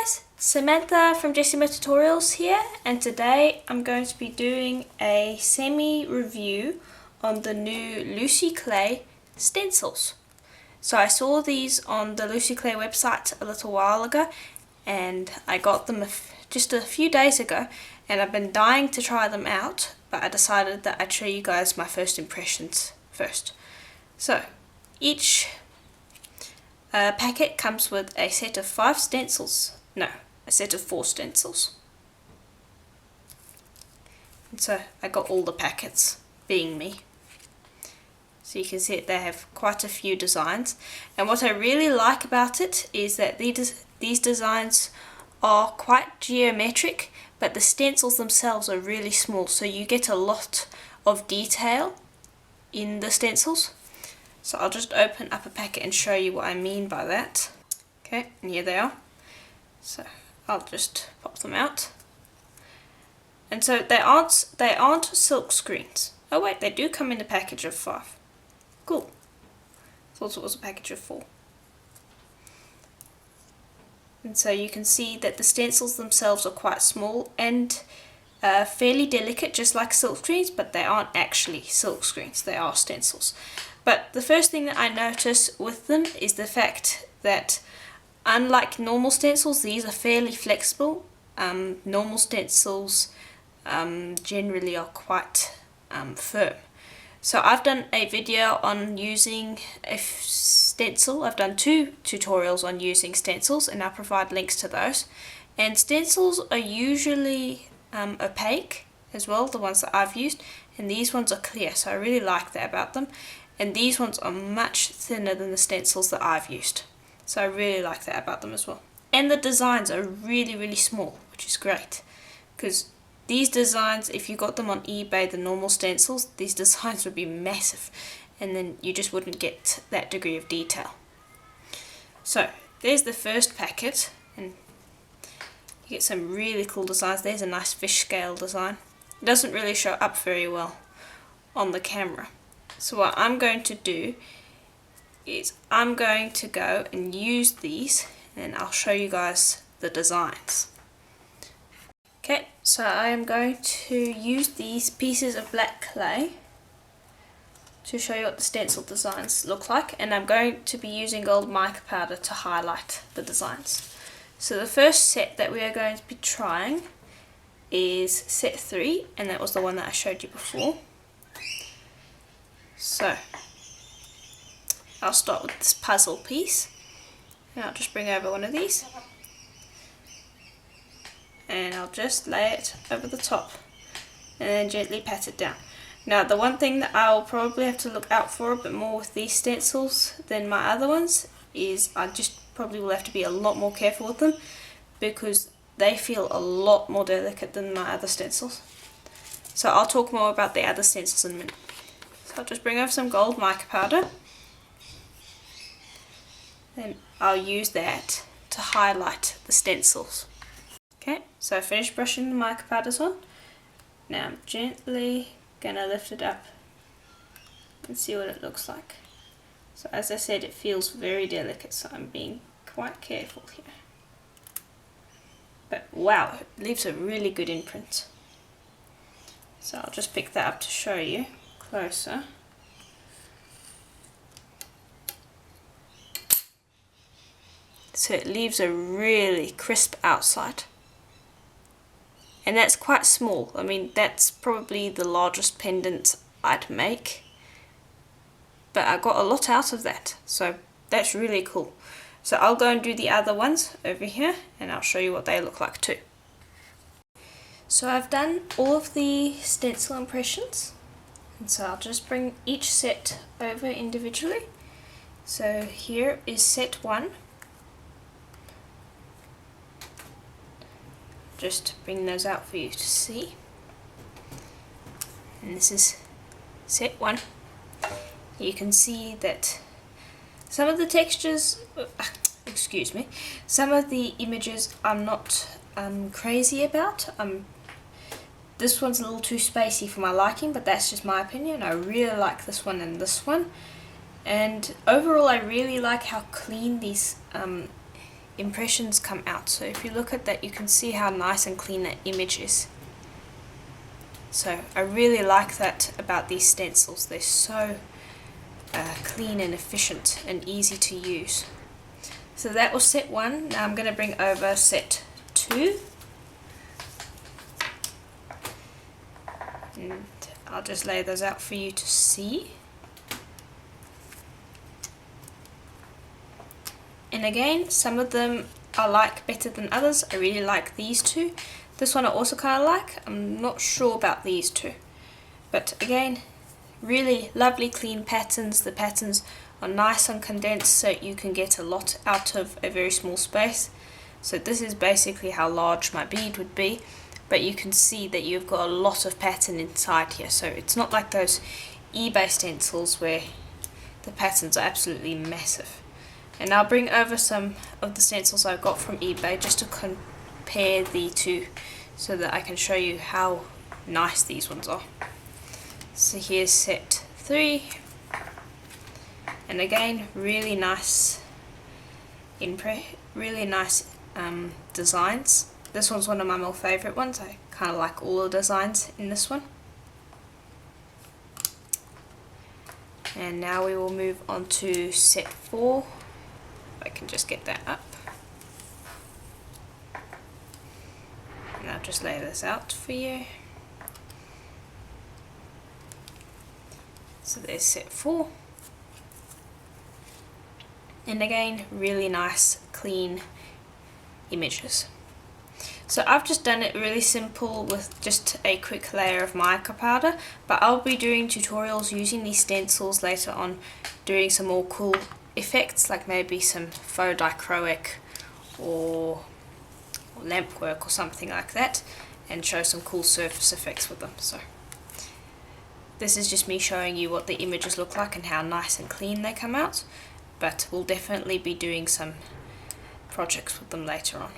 guys, Samantha from Jessama Tutorials here, and today I'm going to be doing a semi-review on the new Lucy Clay stencils. So I saw these on the Lucy Clay website a little while ago, and I got them just a few days ago, and I've been dying to try them out, but I decided that I'd show you guys my first impressions first. So each packet comes with a set of 5 stencils. No, a set of 4 stencils. And so I got all the packets, being me. So you can see they have quite a few designs. And what I really like about it is that these designs are quite geometric, but the stencils themselves are really small, so you get a lot of detail in the stencils. So I'll just open up a packet and show you what I mean by that. Okay, and here they are. So I'll just pop them out. And so they aren't silk screens. Oh wait, they do come in a package of 5. Cool. Thought it was a package of 4. And so you can see that the stencils themselves are quite small and fairly delicate, just like silk screens, but they aren't actually silk screens, they are stencils. But the first thing that I notice with them is the fact that unlike normal stencils, these are fairly flexible. Normal stencils generally are quite firm. So I've done a video on using a stencil. I've done 2 tutorials on using stencils, and I'll provide links to those. And stencils are usually opaque as well, the ones that I've used, and these ones are clear, so I really like that about them. And these ones are much thinner than the stencils that I've used, so I really like that about them as well. And the designs are really small, which is great, because these designs, if you got them on eBay, the normal stencils, these designs would be massive, and then you just wouldn't get that degree of detail. So there's the first packet, and you get some really cool designs. There's a nice fish scale design. It doesn't really show up very well on the camera. So what I'm going to do is I'm going to go and use these, and I'll show you guys the designs. Okay, so I am going to use these pieces of black clay to show you what the stencil designs look like, and I'm going to be using gold mica powder to highlight the designs. So the first set that we are going to be trying is set 3, and that was the one that I showed you before. So I'll start with this puzzle piece, and I'll just bring over one of these, and I'll just lay it over the top and then gently pat it down. Now the one thing that I'll probably have to look out for a bit more with these stencils than my other ones is I just probably will have to be a lot more careful with them, because they feel a lot more delicate than my other stencils. So I'll talk more about the other stencils in a minute. So I'll just bring over some gold mica powder, and I'll use that to highlight the stencils. Okay, so I finished brushing the mica powders on. Now I'm gently gonna lift it up and see what it looks like. So as I said, it feels very delicate, so I'm being quite careful here. But wow, it leaves a really good imprint. So I'll just pick that up to show you closer. So it leaves a really crisp outside. And that's quite small. I mean, that's probably the largest pendant I'd make. But I got a lot out of that, so that's really cool. So I'll go and do the other ones over here, and I'll show you what they look like too. So I've done all of the stencil impressions, and so I'll just bring each set over individually. So here is set 1. Just bring those out for you to see. And this is set 1. You can see that some of the textures, some of the images I'm not crazy about. This one's a little too spacey for my liking, but that's just my opinion. I really like this one and this one. And overall I really like how clean these impressions come out. So if you look at that, you can see how nice and clean that image is. So I really like that about these stencils. They're so clean and efficient and easy to use. So that was set 1. Now I'm going to bring over set 2. And I'll just lay those out for you to see. And again, some of them I like better than others. I really like these two. This one I also kind of like. I'm not sure about these two. But again, really lovely clean patterns. The patterns are nice and condensed so you can get a lot out of a very small space. So this is basically how large my bead would be. But you can see that you've got a lot of pattern inside here. So it's not like those eBay stencils where the patterns are absolutely massive. And I'll bring over some of the stencils I got from eBay just to compare the two so that I can show you how nice these ones are. So here's set 3, and again really nice designs. This one's one of my more favourite ones. I kind of like all the designs in this one. And now we will move on to set 4. I can just get that up. And I'll just lay this out for you. So there's set 4. And again, really nice, clean images. So I've just done it really simple with just a quick layer of mica powder, but I'll be doing tutorials using these stencils later on, doing some more cool effects like maybe some faux dichroic or lamp work or something like that, and show some cool surface effects with them. So this is just me showing you what the images look like and how nice and clean they come out, but we'll definitely be doing some projects with them later on.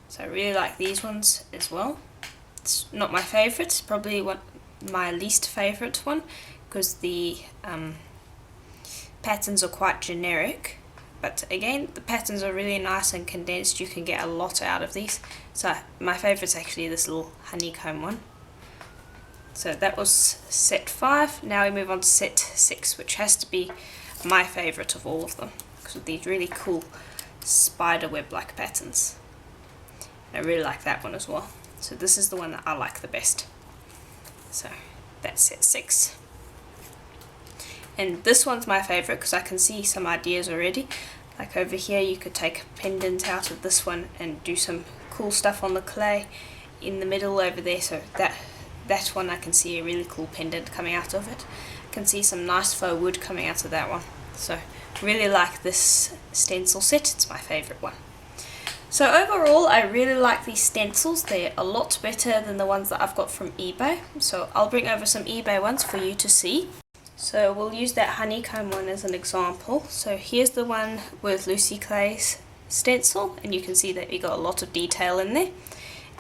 So I really like these ones as well. It's not my favourite, it's probably my least favourite one, because the patterns are quite generic, but again the patterns are really nice and condensed. You can get a lot out of these. So my favourite is actually this little honeycomb one. So that was set 5. Now we move on to set 6, which has to be my favourite of all of them because of these really cool spider web like patterns. I really like that one as well. So this is the one that I like the best. So that's set 6. And this one's my favourite because I can see some ideas already. Like over here you could take a pendant out of this one and do some cool stuff on the clay in the middle over there. So that one I can see a really cool pendant coming out of it. I can see some nice faux wood coming out of that one. So really like this stencil set. It's my favourite one. So overall I really like these stencils. They're a lot better than the ones that I've got from eBay. So I'll bring over some eBay ones for you to see. So we'll use that honeycomb one as an example. So here's the one with Lucy Clay's stencil, and you can see that we got a lot of detail in there.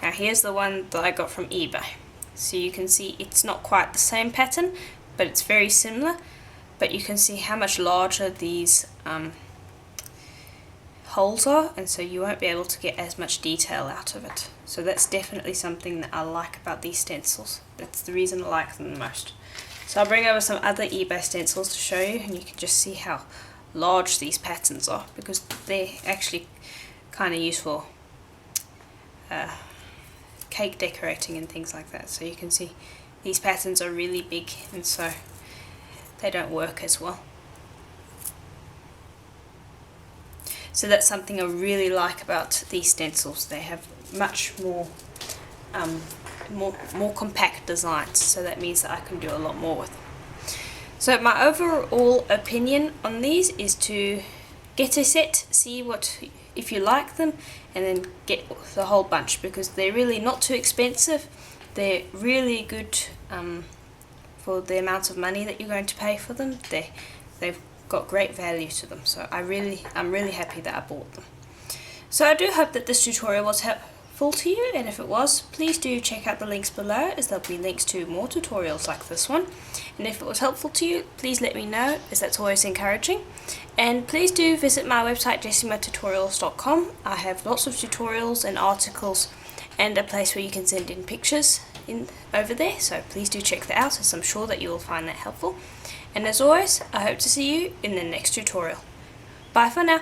Now here's the one that I got from eBay. So you can see it's not quite the same pattern, but it's very similar. But you can see how much larger these holes are, and so you won't be able to get as much detail out of it. So that's definitely something that I like about these stencils. That's the reason I like them the most. So I'll bring over some other eBay stencils to show you, and you can just see how large these patterns are, because they're actually kind of used for cake decorating and things like that. So you can see these patterns are really big, and so they don't work as well. So that's something I really like about these stencils. They have much more more compact designs, so that means that I can do a lot more with them. So my overall opinion on these is to get a set, see if you like them, and then get the whole bunch, because they're really not too expensive. They're really good for the amount of money that you're going to pay for them. They've got great value to them, so I'm really happy that I bought them. So I do hope that this tutorial was helpful to you, and if it was, please do check out the links below, as there'll be links to more tutorials like this one. And if it was helpful to you, please let me know, as that's always encouraging. And please do visit my website jessamatutorials.com. I have lots of tutorials and articles and a place where you can send in pictures over there, so please do check that out, as I'm sure that you will find that helpful. And as always, I hope to see you in the next tutorial. Bye for now.